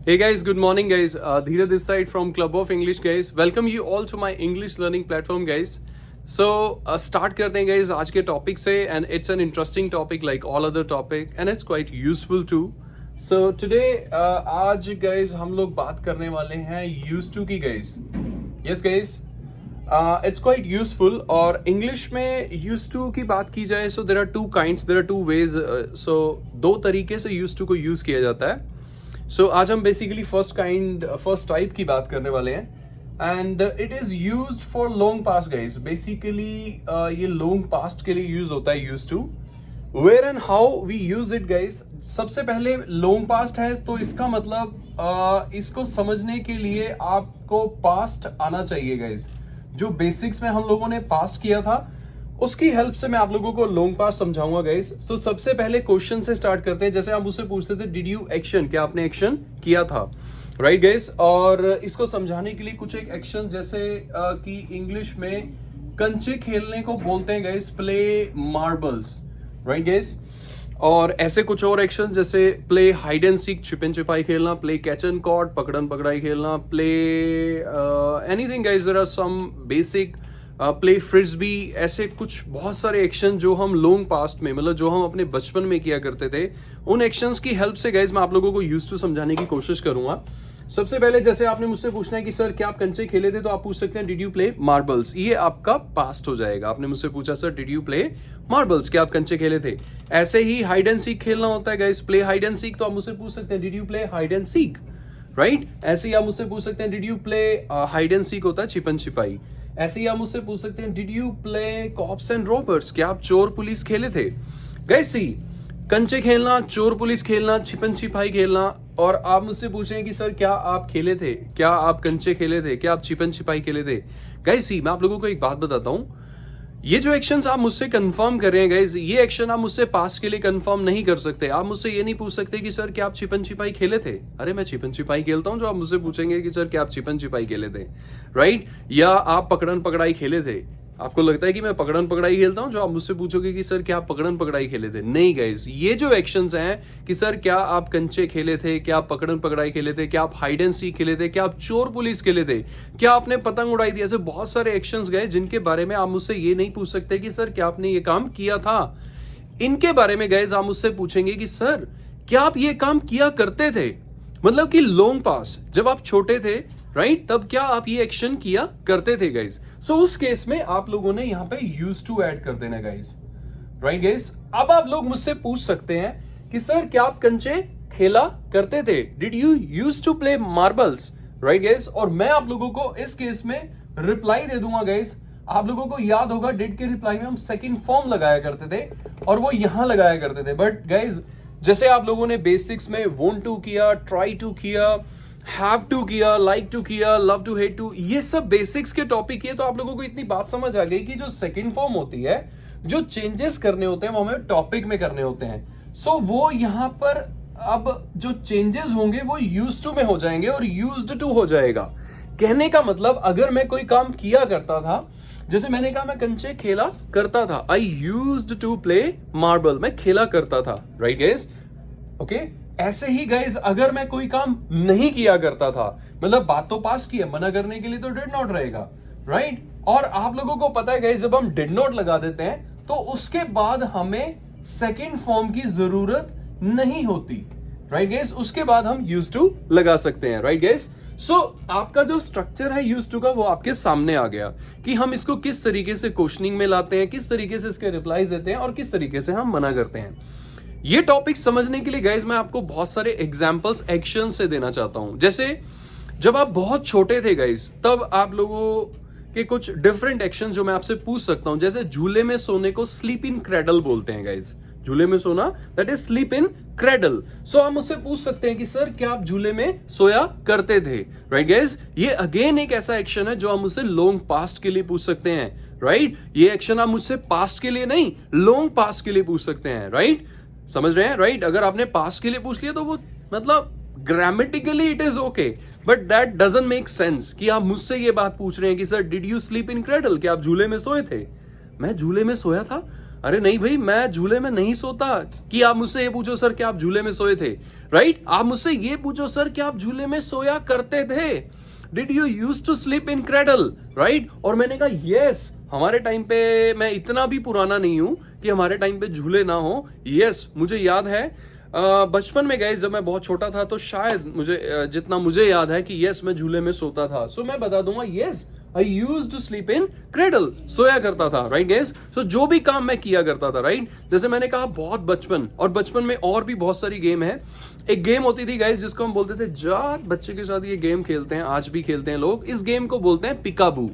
Hey guys, good morning guys. Dheeraj this side from Club of English guys. Welcome you all to my English learning platform guys. So start करते हैं guys आज के topic से and it's an interesting topic like all other topic and it's quite useful too. So today आज guys हम लोग बात करने वाले हैं used to की guys. Yes guys. It's quite useful और English में used to की बात की जाए so there are two kinds, there are two ways. So दो तरीके से used to को use किया जाता है. So आज हम बेसिकली फर्स्ट टाइप की बात करने वाले हैं and it is used for long past guys. Basically ये लॉन्ग पास्ट के लिए यूज होता है use to. Where and how we use it guys. सबसे पहले लॉन्ग पास्ट है तो इसका मतलब इसको समझने के लिए आपको पास्ट आना चाहिए गाइस. जो बेसिक्स में हम लोगों ने पास्ट किया था उसकी हेल्प से मैं आप लोगों को लॉन्ग पास्ट समझाऊंगा गाइस. सो सबसे पहले क्वेश्चन से स्टार्ट करते हैं. जैसे आप मुझसे पूछते थे डिड यू एक्शन, क्या आपने एक्शन किया था, राइट गाइस. और इसको समझाने के लिए कुछ एक एक्शन जैसे कि इंग्लिश में कंचे खेलने को बोलते हैं guys play marbles, right guys. और ऐसे कुछ और एक्शन जैसे प्ले हाइड एंड सीक, छिपन छिपाई खेलना, प्ले कैच एंड कॉट, पकड़न पकड़ाई खेलना, play anything guys. There are some basic play frisbee. ऐसे कुछ बहुत सारे एक्शन जो हम लॉन्ग पास्ट में मतलब जो हम अपने बचपन में किया करते थे उन एक्शंस की हेल्प से गाइज मैं आप लोगों को यूज टू समझाने की कोशिश करूंगा. सबसे पहले जैसे आपने मुझसे पूछना है कि सर क्या आप कंचे खेले थे, तो आप पूछ सकते हैं डिड यू प्ले मार्बल्स. ये आपका पास्ट हो जाएगा. आपने मुझसे पूछा sir did you play marbles, क्या आप कंचे खेले थे. ऐसे ही हाइड एंड सीक खेलना होता है guys, play hide and seek, तो आप मुझसे पूछ सकते हैं did you play hide and seek, right. ऐसे ही आप मुझसे पूछ सकते हैं did you play hide and seek होता है छिपन छिपाई. ऐसे ही आप मुझसे पूछ सकते हैं did you play cops and robbers, क्या आप चोर पुलिस खेले थे. गाइस सी कंचे खेलना, चोर पुलिस खेलना, छिपन छिपाई खेलना. और आप मुझसे पूछें कि सर क्या आप खेले थे, क्या आप कंचे खेले थे, क्या आप छिपन छिपाई खेले थे. गाइस सी मैं आप लोगों को एक बात बताता हूं. ये जो एक्शंस आप मुझसे कंफर्म कर रहे हैं गाइस, ये एक्शन आप मुझसे पास्ट के लिए कंफर्म नहीं कर सकते. आप मुझसे ये नहीं पूछ सकते कि सर क्या आप छिपन छिपाई खेले थे. अरे मैं छिपन छिपाई खेलता हूं जो आप मुझसे पूछेंगे कि सर क्या आप छिपन छिपाई खेले थे, राइट. या आप पकड़न पकड़ाई खेले थे. आपको लगता है कि मैं पकड़न पकड़ाई खेलता हूं जो आप मुझसे पूछोगे कि सर क्या आप पकड़न पकड़ाई खेले थे. नहीं गाइस, ये जो एक्शंस हैं कि सर क्या आप कंचे खेले थे, क्या आप पकड़न पकड़ाई खेले थे, क्या आप हाइड एंड सीक खेले थे, क्या आप चोर पुलिस खेले थे, क्या आपने पतंग उड़ाई थी. ऐसे बहुत सारे एक्शंस गए जिनके बारे में आप मुझसे ये नहीं पूछ सकते कि सर क्या आपने ये काम किया था. इनके बारे में गाइस आप मुझसे पूछेंगे कि सर क्या आप ये काम किया करते थे, मतलब कि लॉन्ग पास जब आप छोटे थे, राइट, तब क्या आप ये एक्शन किया करते थे गाइस. सो उस केस में आप लोगों ने यहां पे यूज टू ऐड कर देना गाइस, राइट गाइस. अब आप लोग मुझसे पूछ सकते हैं कि सर क्या आप कंचे खेला करते थे, did you use to play marbles, right guys. और मैं आप लोगों को इस केस में रिप्लाई दे दूंगा गाइस. आप लोगों को याद होगा डिड के रिप्लाई में हम सेकंड फॉर्म लगाया करते थे और वो यहां लगाया करते थे. बट गाइस जैसे आप लोगों ने बेसिक्स में वॉन्ट टू किया, ट्राई टू किया, हैव टू किया, लाइक टू किया, लव टू हेट टू, ये सब बेसिक्स के टॉपिक किए, तो आप लोगों को इतनी बात समझ आ गई कि जो सेकंड फॉर्म होती है, जो चेंजेस करने होते हैं वो हमें टॉपिक में करने होते हैं. सो वो यहां पर अब जो चेंजेस होंगे वो यूज्ड टू में हो जाएंगे और यूज्ड टू हो जाएगा. कहने का मतलब अगर मैं कोई काम किया करता था, जैसे मैंने कहा मैं कंचे खेला करता था, I used to play marble, मैं खेला करता था, राइट गाइस. ओके, ऐसे ही गाइस अगर मैं कोई काम नहीं किया करता था, मतलब बात तो पास की है, मना करने के लिए तो डिड नॉट रहेगा, राइट. और आप लोगों को पता है गाइस जब हम डिड नॉट लगा देते हैं तो उसके बाद हमें सेकंड फॉर्म की जरूरत नहीं होती, राइट गाइस. उसके बाद हम यूज टू लगा सकते हैं, राइट गाइस. सो आपका जो स्ट्रक्चर है यूज टू का वो आपके सामने आ गया कि हम इसको किस तरीके से क्वेश्चनिंग में लाते हैं, किस तरीके से इसके रिप्लाईज देते हैं और किस तरीके से हम मना करते हैं. ये टॉपिक समझने के लिए गाइज मैं आपको बहुत सारे एग्जांपल्स एक्शन से देना चाहता हूं. जैसे जब आप बहुत छोटे थे गाइज तब आप लोगों के कुछ डिफरेंट एक्शन जो मैं आपसे पूछ सकता हूं. जैसे झूले में सोने को स्लीप इन क्रेडल बोलते हैं गाइज. झूले में सोना that is sleep in cradle. So आप मुझसे पूछ सकते हैं कि सर क्या आप झूले में सोया करते थे, राइट गाइज. ये अगेन एक ऐसा एक्शन है जो आप मुझसे लॉन्ग पास्ट के लिए पूछ सकते हैं, राइट. ये एक्शन आप मुझसे पास्ट के लिए नहीं लॉन्ग पास्ट के लिए पूछ सकते हैं, राइट. समझ रहे हैं, राइट. अगर आपने पास्ट के लिए पूछ लिया तो वो मतलब grammatically it is okay, but that doesn't make sense कि आप मुझसे ये बात पूछ रहे हैं कि sir did you sleep in cradle, क्या आप झूले में सोए थे. मैं झूले में सोया था, अरे नहीं भाई, मैं झूले में नहीं सोता। कि आप मुझसे ये पूछो सर कि आप झूले में सोए थे, राइट? आप मुझसे ये पूछो सर कि आप झूले में सोया करते थे। Did you use to sleep in cradle, right? और मैंने कहा यस, हमारे टाइम पे, मैं इतना भी पुराना नहीं हूं कि हमारे टाइम पे झूले ना हो। यस, मुझे याद है बचपन में गए, जब मैं बहुत छोटा था, तो शायद मुझे जितना मुझे याद है कि यस, मैं झूले में सोता था। सो मैं बता दूंगा, yes I use to sleep in cradle, सोया करता था, राइट गाइस? सो जो भी काम मैं किया करता था, राइट? जैसे मैंने कहा बहुत बचपन, और बचपन में और भी बहुत सारी गेम है। एक गेम होती थी गाइस जिसको हम बोलते थे, जा बच्चे के साथ ये गेम खेलते हैं, आज भी खेलते हैं लोग, इस गेम को बोलते हैं पिकाबू,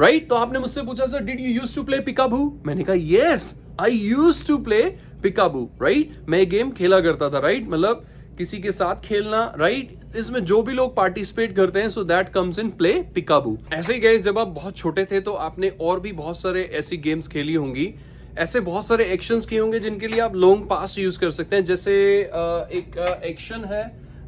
राइट? तो आपने मुझसे पूछा sir did you use to play peekaboo? मैंने कहा yes I use to play peekaboo, right? मैं ये गेम खेला करता था, राइट? मतलब किसी के साथ खेलना, राइट? इसमें जो भी लोग पार्टिसिपेट करते हैं, so that comes in play पिकाबू। ऐसे ही गाइस, जब आप बहुत छोटे थे तो आपने और भी बहुत सारे ऐसी गेम्स खेली होंगी, ऐसे बहुत सारे एक्शंस किए होंगे जिनके लिए आप लॉन्ग पास यूज कर सकते हैं। जैसे एक एक्शन है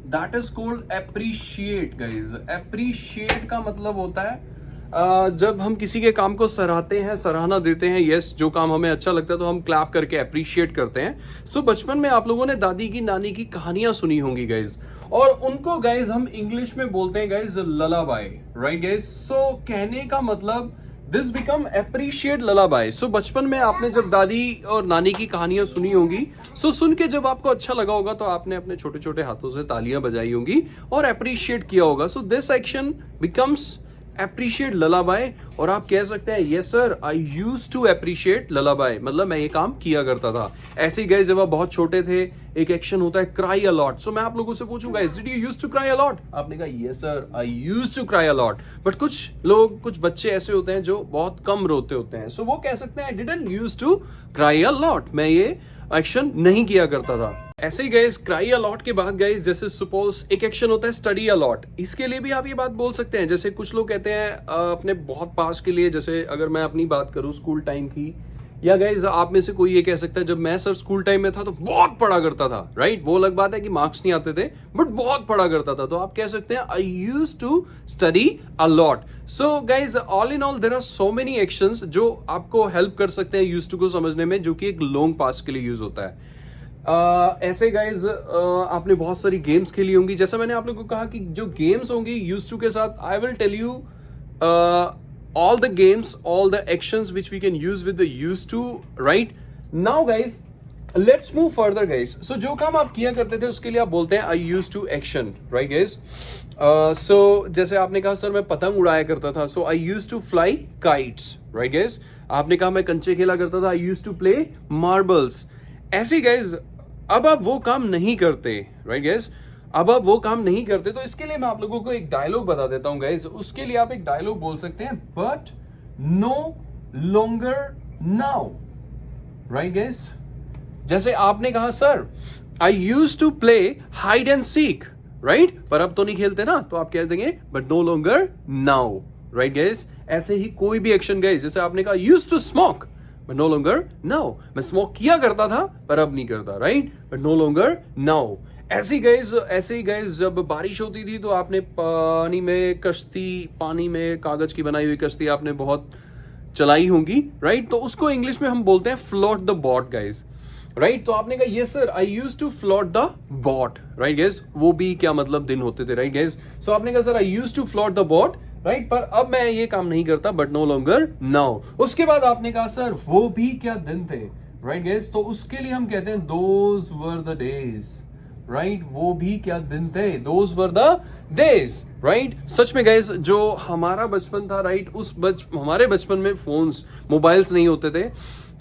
that is called appreciate guys. Appreciate का मतलब होता है जब हम किसी के काम को सराहते हैं, सराहना देते हैं, यस, जो काम हमें अच्छा लगता है तो हम क्लैप करके अप्रिशिएट करते हैं। सो बचपन में आप लोगों ने दादी की, नानी की कहानियां सुनी होंगी गाइज, और उनको गाइज हम इंग्लिश में बोलते हैं गाइज ललाबाई, राइट गाइज? सो कहने का मतलब दिस बिकम अप्रिशिएट ललाबाई। सो बचपन में आपने जब दादी और नानी की कहानियां सुनी होंगी, सो सुन के जब आपको अच्छा लगा होगा तो आपने अपने छोटे छोटे हाथों से तालियां बजाई होंगी और अप्रिशिएट किया होगा। So this action becomes appreciate lullaby, और आप कह सकते हैं yes sir I use to appreciate lullaby, मतलब मैं ये काम किया करता था। ऐसे ही गाइस, जब आप बहुत छोटे थे, एक एक्शन होता है क्राई अलॉट। सो मैं आप लोगों से पूछूंगा did you use to cry a lot? आपने कहा yes sir I use to cry a lot. But कुछ लोग, कुछ बच्चे ऐसे होते हैं जो बहुत कम रोते होते हैं, सो वो कह सकते हैं didn't use to cry a lot, मैं ये एक्शन नहीं किया करता था। ऐसे ही गाइस, क्राई अलॉट के बाद गाइस, जैसे सपोज एक एक्शन होता है स्टडी अलॉट, इसके लिए भी आप ये बात बोल सकते हैं। जैसे कुछ लोग कहते हैं अपने बहुत पास के लिए, जैसे अगर मैं अपनी बात करूं स्कूल टाइम की, या गाइस आप में से कोई ये कह सकता है जब मैं सर स्कूल टाइम में था तो बहुत पढ़ा करता था, राइट? वो अलग बात है कि मार्क्स नहीं आते थे, बट बहुत पढ़ा करता था, तो आप कह सकते हैं I use to study a lot. So guys, all in all there are so many actions जो आपको हेल्प कर सकते हैं यूज टू को समझने में, जो कि एक लॉन्ग पास के लिए यूज होता है। ऐसे गाइज आपने बहुत सारी गेम्स खेली होंगी। जैसा मैंने आप लोगों को कहा कि जो गेम्स होंगी यूज टू के साथ, I will tell you all the games, all the actions which we can use with the used to, right? Now guys, let's move further guys. So जो काम आप किया करते थे उसके लिए आप बोलते हैं I used to action, right guys? So जैसे आपने कहा सर मैं पतंग उड़ाया करता था, so I used to fly kites, right guys? आपने कहा मैं कंचे खेला करता था, I used to play marbles. ऐसे guys, अब आप वो काम नहीं करते, right guys? अब आप वो काम नहीं करते, तो इसके लिए मैं आप लोगों को एक डायलॉग बता देता हूं गाइस। उसके लिए आप एक डायलॉग बोल सकते हैं, but no longer now, right guys? जैसे आपने कहा sir I use to play hide and seek, right? पर अब तो नहीं खेलते ना, तो आप कह देंगे but no longer now, right guys? ऐसे ही कोई भी एक्शन गाइस, जैसे आपने कहा use to smoke but no longer now, मैं स्मोक किया करता था पर अब नहीं करता, right? But no longer now. ऐसे ही गाइज जब बारिश होती थी तो आपने पानी में कागज की बनाई हुई कश्ती आपने बहुत चलाई होंगी, राइट? तो उसको इंग्लिश में हम बोलते हैं float the boat guys, right? तो आपने कहा yes sir I use to float the boat, right guys? वो भी क्या मतलब दिन होते थे, राइट गाइज? सो आपने कहा sir I use to float the boat, right? पर अब मैं ये काम नहीं करता, बट नो लॉन्गर नाउ। उसके बाद आपने कहा सर वो भी क्या दिन थे, राइट गाइज? तो उसके लिए हम कहते हैं those were the days, right? वो भी क्या दिन थे, those were the days, right? सच में गाइज जो हमारा बचपन था, राइट? हमारे बचपन में फोन्स, मोबाइल्स नहीं होते थे।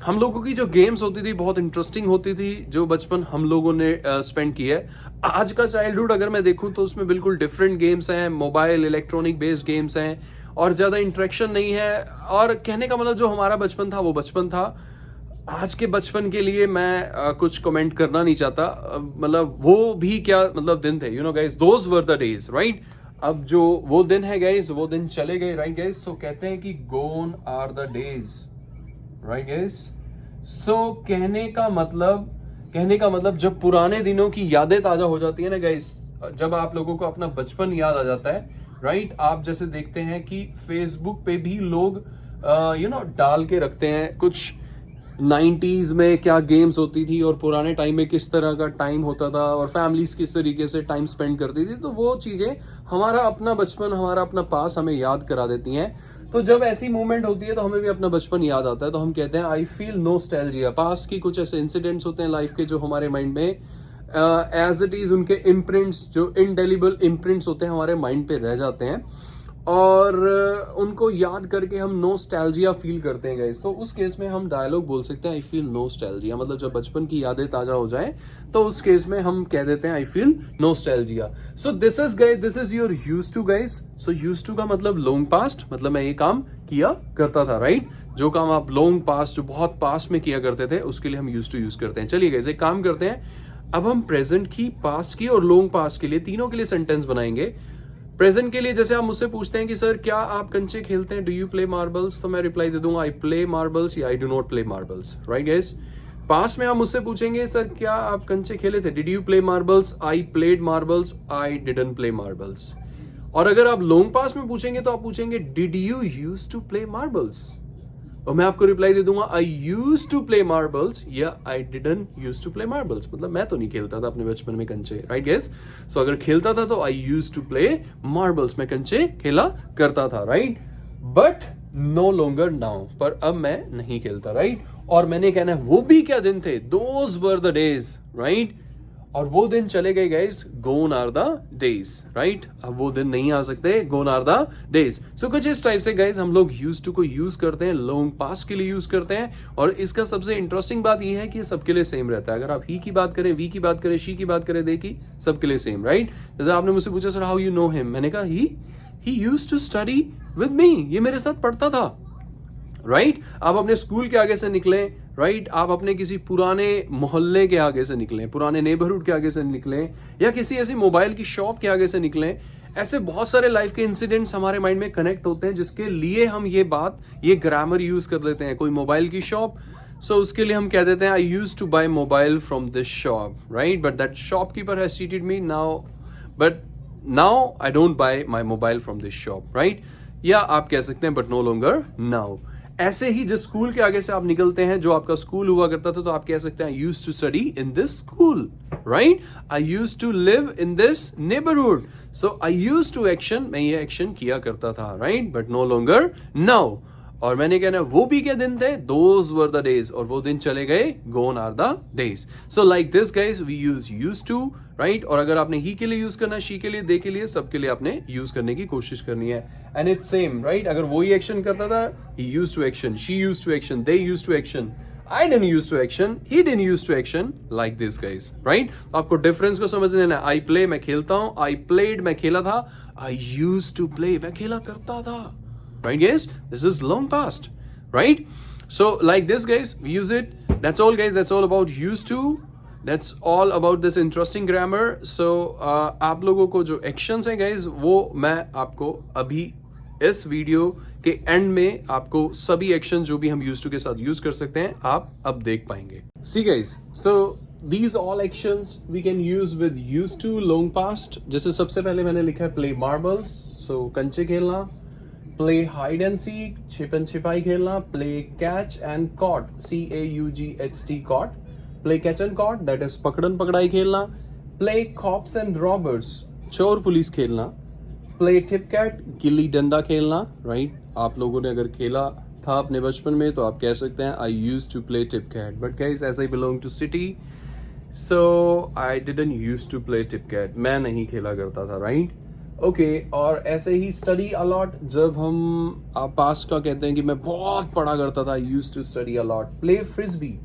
हम लोगों की जो गेम्स होती थी बहुत इंटरेस्टिंग होती थी, जो बचपन हम लोगों ने स्पेंड किया है। आज का चाइल्डहुड अगर मैं देखूं तो उसमें बिल्कुल डिफरेंट गेम्स हैं, मोबाइल इलेक्ट्रॉनिक बेस्ड गेम्स हैं, और ज्यादा इंटरेक्शन नहीं है। और कहने का मतलब जो हमारा बचपन था वो बचपन था। आज के बचपन के लिए मैं कुछ कमेंट करना नहीं चाहता, मतलब वो भी क्या मतलब दिन थे, you know guys, those were the days, right? अब जो वो दिन है गाइस, वो दिन चले गए, राइट गाइस? सो कहते हैं कि gone are the days, right guys? So कहने का मतलब जब पुराने दिनों की यादें ताजा हो जाती है ना गाइस, जब आप लोगों को अपना बचपन याद आ जाता है, राइट? आप जैसे देखते हैं कि फेसबुक पे भी लोग डाल के रखते हैं कुछ 90s में क्या गेम्स होती थी और पुराने टाइम में किस तरह का टाइम होता था और फैमिलीज किस तरीके से टाइम स्पेंड करती थी, तो वो चीज़ें हमारा अपना बचपन, हमारा अपना पास हमें याद करा देती हैं। तो जब ऐसी मूवमेंट होती है तो हमें भी अपना बचपन याद आता है, तो हम कहते हैं आई फील नॉस्टैल्जिया। पास की कुछ ऐसे इंसिडेंट्स होते हैं लाइफ के जो हमारे माइंड में एज इट इज उनके इम्प्रिंट्स, जो इनडेलिबल इम्प्रिंट्स होते हैं हमारे माइंड पे रह जाते हैं और उनको याद करके हम नॉस्टैल्जिया फील करते हैं गाइस। तो उस केस में हम डायलॉग बोल सकते हैं आई फील नॉस्टैल्जिया, मतलब जब बचपन की यादें ताजा हो जाएं तो उस केस में हम कह देते हैं I feel nostalgia. So this is guys, this is your used to guys. So used to का मतलब लॉन्ग पास्ट, मतलब मैं ये काम किया करता था, राइट? जो काम आप लॉन्ग पास्ट, जो बहुत पास्ट में किया करते थे, उसके लिए हम यूज्ड टू यूज करते हैं। चलिए गाइस एक काम करते हैं, अब हम प्रेजेंट की, पास्ट की और लॉन्ग पास्ट के लिए, तीनों के लिए सेंटेंस बनाएंगे। प्रेजेंट के लिए जैसे आप मुझसे पूछते हैं कि सर क्या आप कंचे खेलते हैं, डू यू प्ले मार्बल्स, तो मैं रिप्लाई दे दूंगा आई प्ले मार्बल्स या I do not play marbles, right guys. Past में आप मुझसे पूछेंगे सर क्या आप कंचे खेले थे, did you play marbles, I played marbles, I didn't play marbles. और अगर आप लॉन्ग पास्ट में पूछेंगे तो आप पूछेंगे did you use to play marbles, और मैं आपको रिप्लाई दे दूंगा I use to play marbles या I didn't use to play marbles. मतलब मैं तो नहीं खेलता था अपने बचपन में कंचे, राइट गेस। सो अगर खेलता था तो I use to play marbles, मैं कंचे खेला करता था, right. But no longer now, पर अब मैं नहीं खेलता, राइट। और मैंने कहना है वो भी क्या दिन थे, those were the days, right. और वो दिन चले गए guys, gone are the days, right. अब वो दिन नहीं आ सकते, gone are the days. So कुछ इस टाइप से गाइस हम लोग यूज टू को यूज करते हैं, लॉन्ग पास्ट के लिए यूज करते हैं। और इसका सबसे इंटरेस्टिंग बात ये है कि सबके लिए सेम रहता है। अगर आप ही की बात करें, वी की बात करें, शी की बात करें, दे की, सबके लिए सेम, राइट। जैसे आपने मुझसे पूछा sir how you know him, मैंने कहा he used to study with me, ये मेरे साथ पढ़ता था, राइट। आप अपने स्कूल के आगे से निकले, राइट, आप अपने किसी पुराने मोहल्ले के आगे से निकले, पुराने नेबरहुड के आगे से निकले, या किसी ऐसी मोबाइल की शॉप के आगे से निकले, ऐसे बहुत सारे लाइफ के इंसिडेंट्स हमारे माइंड में कनेक्ट होते हैं जिसके लिए हम ये ग्रामर यूज कर लेते हैं। कोई मोबाइल की शॉप, सो उसके लिए हम कह देते हैं I use to buy mobile from this shop, right, but that shopkeeper has cheated me now, but now I don't buy my mobile from this shop, right. या आप कह सकते हैं बट नो लॉन्गर नाउ। ऐसे ही जिस school के आगे से आप निकलते हैं, जो आपका स्कूल हुआ करता था, तो आप कह सकते हैं I used to study in this school, right. I used to live in this neighbourhood, so I used to action, मैं ये एक्शन किया करता था, right, but no longer now. और मैंने कहना वो भी क्या दिन थे, दोज वर द डेज, और वो दिन चले गए, gone are the days. So like this guys we use to, right. और अगर आपने ही के लिए यूज करना, शी के लिए, दे के लिए, सबके लिए आपने यूज करने की कोशिश करनी है। And it's same, right. अगर वो ही एक्शन करता था, he used to action, she used to action, they used to action, I didn't use to action, he didn't use to action, like this guys, right? आपको difference को समझ लेना है। I play, मैं खेलता हूँ, I played, मैं खेला था, I used to play, मैं खेला करता था, right guys? This is long past, right? So like this guys, we use it. That's all guys, that's all about used to. That's all about this interesting grammar. So आप लोगों को जो actions हैं guys, वो मैं आपको अभी इस वीडियो के एंड में आपको सभी एक्शन जो भी हम यूज टू के साथ यूज कर सकते हैं, आप अब देख पाएंगे। See guys, so these all actions we can use with use to long past. जैसे सबसे पहले मैंने लिखा है प्ले मार्बल्स, सो कंचे खेलना, प्ले हाइड एंड सीक, छिपन छिपाई खेलना, play catch and caught, CAUGHT caught, play catch and caught, that is पकड़न पकड़ाई खेलना, प्ले कॉप्स एंड रॉबर्स, चोर पुलिस खेलना, प्ले टिप कैट, गिल्ली डंडा खेलना, राइट। आप लोगों ने अगर खेला था अपने बचपन में तो आप कह सकते हैं I use to play tip cat, but guys as I belong to city, so I didn't use to play tip cat, मैं नहीं खेला करता था, राइट, ओके। और ऐसे ही स्टडी अलॉट, जब हम पास का कहते हैं कि मैं बहुत पढ़ा करता था, I use to study a lot. Play frisbee,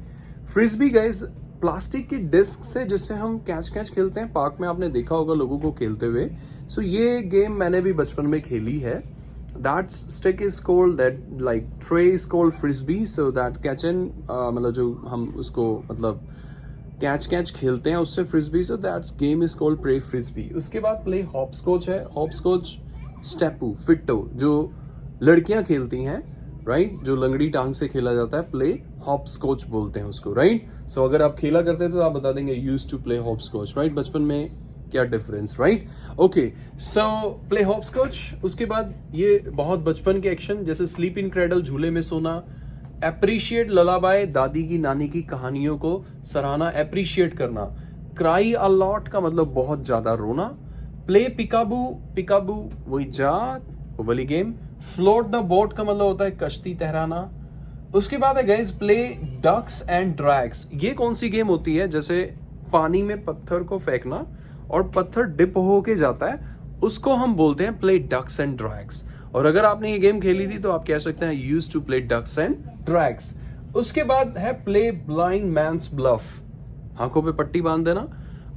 frisbee guys plastic की डिस्क से जिससे हम कैच खेलते हैं, पार्क में आपने देखा होगा लोगों को खेलते हुए। सो ये गेम मैंने भी बचपन में खेली है। That stick is called, that like tray is called frisbee, so that catch and मतलब जो हम उसको मतलब कैच खेलते हैं उससे frisbee, so that's game is called play frisbee. उसके बाद प्ले हॉपस्कॉच है, हॉपस्कॉच, स्टेपू, फिट्टो जो लड़कियां खेलती हैं, राइट, जो लंगड़ी टांग से खेला जाता है, प्ले हॉपस्कॉच बोलते हैं उसको, राइट। सो अगर आप खेला करते थे तो आप बता देंगे used to play hopscotch, right. बचपन में क्या difference, right, okay. So play hopscotch, उसके बाद ये बहुत बचपन के एक्शन जैसे स्लीप इन क्रेडल, झूले में सोना, अप्रिशिएट ललाबाई, दादी की नानी की कहानियों को सराहना, अप्रिशिएट करना। क्राई अ लॉट का मतलब बहुत ज्यादा रोना। प्ले पिकाबू, पिकाबू वही जात, वो वाली गेम। फ्लोट द बोट का मतलब होता है कश्ती तैराना। उसके बाद है guys play ducks and drags. ये कौन सी गेम होती है, जैसे पानी में पत्थर को फेंकना और पत्थर डिप होके जाता है, उसको हम बोलते हैं प्ले डक्स एंड ड्रैग्स। और अगर आपने ये गेम खेली थी तो आप कह सकते हैं used to play ducks and drags. उसके बाद है प्ले ब्लाइंड मैन्स ब्लफ, आंखों पे पट्टी बांध देना।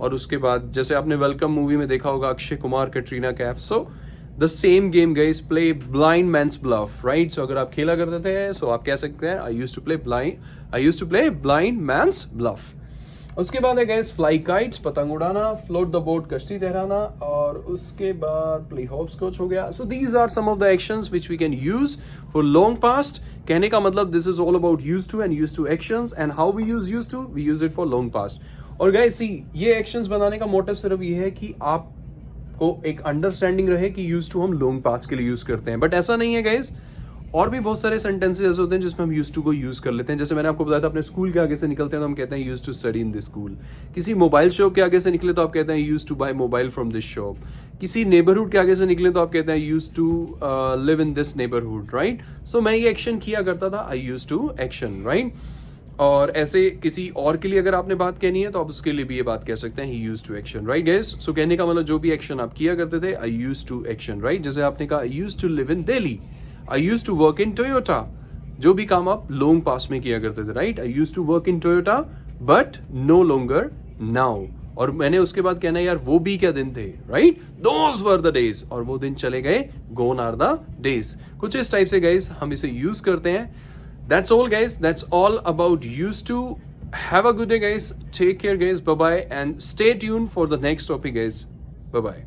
और उसके बाद जैसे आपने वेलकम मूवी में देखा होगा Akshay Kumar, Katrina Kaif, so the same game guys, play blind man's bluff, right. So अगर आप खेला करते थे सो आप कह सकते हैं I used to play blind man's bluff. उसके बाद है गाइस फ्लाई काइट्स, पतंग उड़ाना। फ्लोट द बोट, कश्ती तैराना। और उसके बाद प्ले हॉप स्कॉच हो गया। So these are some of the actions which we can use for long past. कहने का मतलब this is all about used to and used to actions, and how we used to, we use it for long past. और guys see, ये actions बनाने का motive सिर्फ ये है कि आपको एक अंडरस्टैंडिंग रहे कि यूज्ड टू हम लॉन्ग पास्ट के लिए यूज करते हैं, बट ऐसा नहीं है गाइस। और भी बहुत सारे सेंटेंसेस ऐसे होते हैं जिसमें हम यूज्ड टू को यूज कर लेते हैं। जैसे मैंने आपको बताया था, अपने स्कूल के आगे से निकलते हैं तो हम कहते हैं used to study in this school. किसी मोबाइल शॉप के आगे से निकले तो आप कहते हैं used to buy mobile from this shop. किसी नेबरहुड के आगे से निकले तो आप कहते हैं used to live in this neighbourhood, right. So मैं ये एक्शन किया करता था, I used to action, right. और ऐसे किसी और के लिए अगर आपने बात कहनी है तो आप उसके लिए भी ये बात कह सकते हैं he used to action, right guys. So कहने का मतलब जो भी एक्शन आप किया करते थे, I used to action, right. जैसे आपने कहा I used to live in Delhi, I used to work in Toyota. जो भी काम आप लॉन्ग पास्ट में किया करते थे, right. I used to work in Toyota but no longer now. और मैंने उसके बाद कहना यार वो भी क्या दिन थे, right. Those were the days, और वो दिन चले गए, गोन आर द डेज। कुछ इस टाइप से गाइस हम इसे यूज करते हैं। That's all guys, that's all about used to. Have a good day guys, take care guys, bye bye, and stay tuned for the next topic guys, bye bye.